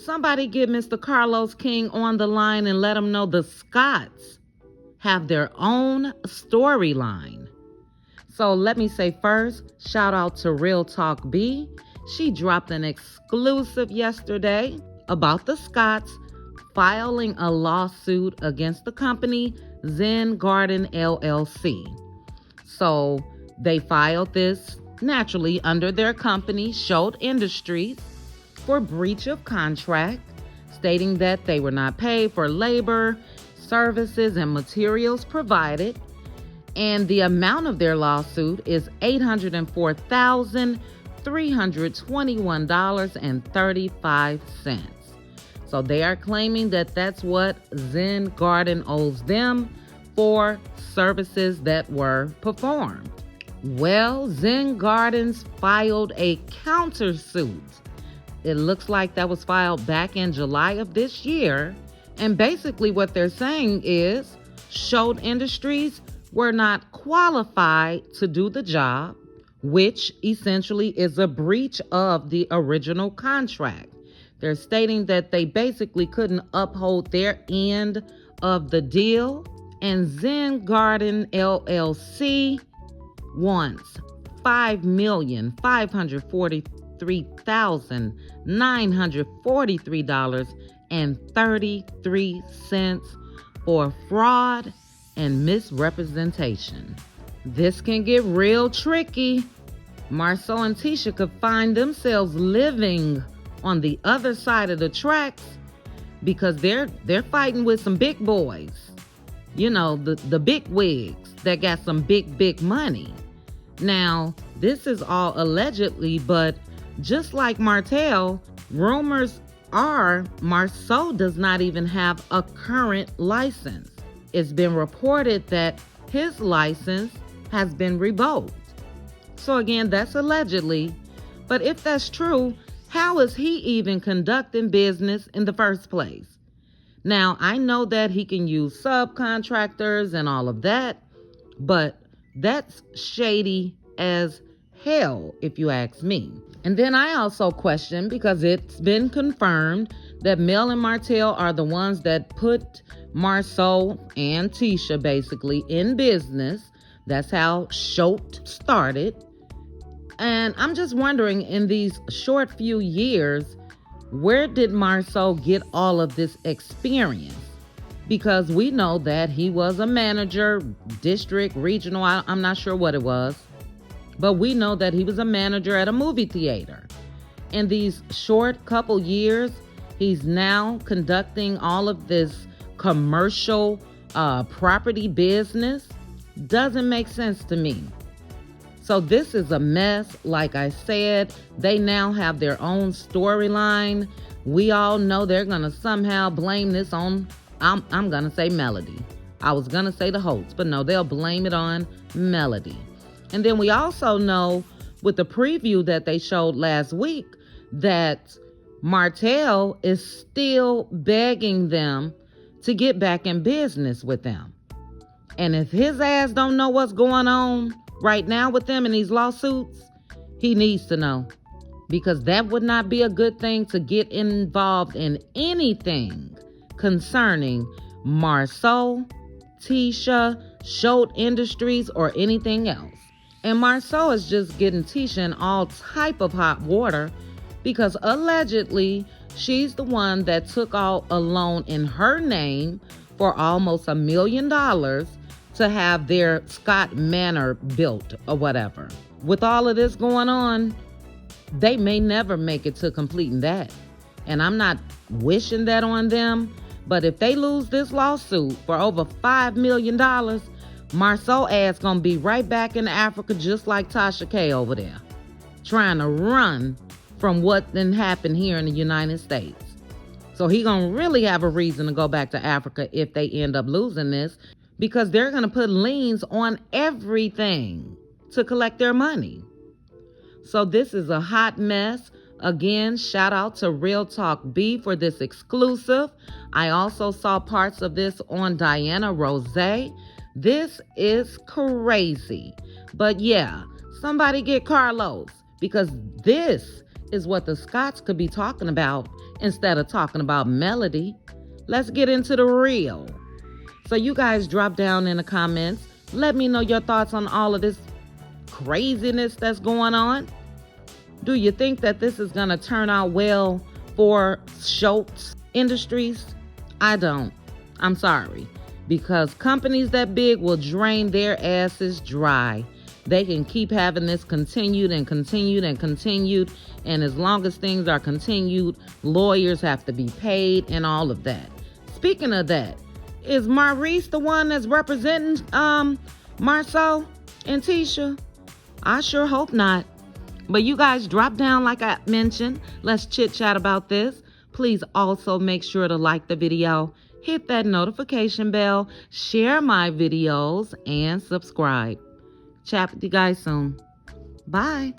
Somebody get Mr. Carlos King on the line and let him know the Scotts have their own storyline. So let me say first, shout out to Real Talk B. She dropped an exclusive yesterday about the Scotts filing a lawsuit against the company Zen Garden LLC. So they filed this naturally under their company, Schultz Industries, for breach of contract, stating that they were not paid for labor, services, and materials provided. And the amount of their lawsuit is $804,321.35. So they are claiming that that's what Zen Garden owes them for services that were performed. Well, Zen Gardens filed a countersuit. It looks like that was filed back in July of this year. And basically what they're saying is Schultz Industries were not qualified to do the job, which essentially is a breach of the original contract. They're stating that they basically couldn't uphold their end of the deal, and Zen Garden LLC wants $5,543,943.33 for fraud and misrepresentation. This can get real tricky. Marsau and Tisha could find themselves living on the other side of the tracks because they're fighting with some big boys. You know, the big wigs that got some big money. Now, this is all allegedly, but just like Martell, rumors are Marsau does not even have a current license. It's been reported that his license has been revoked. So again, that's allegedly. But if that's true, how is he even conducting business in the first place? Now, I know that he can use subcontractors and all of that, but that's shady as hell, if you ask me. And then I also question, because it's been confirmed that Mel and Martell are the ones that put Marsau and Tisha basically in business. That's how Schultz started. And I'm just wondering, in these short few years, where did Marsau get all of this experience? Because we know that he was a manager, district, regional, I'm not sure what it was. But we know that he was a manager at a movie theater. In these short couple years, he's now conducting all of this commercial property business. Doesn't make sense to me. So this is a mess. Like I said, they now have their own storyline. We all know they're going to somehow blame this on, I'm going to say Melody. I was going to say the host, but no, they'll blame it on Melody. And then we also know with the preview that they showed last week that Martell is still begging them to get back in business with them. And if his ass don't know what's going on right now with them in these lawsuits, he needs to know, because that would not be a good thing to get involved in anything concerning Marsau, Tisha, Schultz Industries, or anything else. And Marsau is just getting Tisha in all type of hot water because allegedly she's the one that took out a loan in her name for almost $1 million to have their Scott Manor built or whatever. With all of this going on, they may never make it to completing that. And I'm not wishing that on them, but if they lose this lawsuit for over $5 million, Marsau ass gonna be right back in Africa just like Tasha K over there, trying to run from what then happened here in the United States. So he gonna really have a reason to go back to Africa if they end up losing this, because they're gonna put liens on everything to collect their money. So this is a hot mess. Again, shout out to Real Talk B for this exclusive. I also saw parts of this on Diana Rose. This is crazy. But yeah, somebody get Carlos, because this is what the Scotts could be talking about instead of talking about melody. Let's get into the real. So you guys drop down in the comments. Let me know your thoughts on all of this craziness that's going on. Do you think that this is going to turn out well for Schultz Industries? I don't. I'm sorry. Because companies that big will drain their asses dry. They can keep having this continued and continued and continued. And as long as things are continued, lawyers have to be paid and all of that. Speaking of that, is Maurice the one that's representing Marsau and Tisha? I sure hope not. But you guys drop down like I mentioned. Let's chit chat about this. Please also make sure to like the video, hit that notification bell, share my videos, and subscribe. Chat with you guys soon. Bye.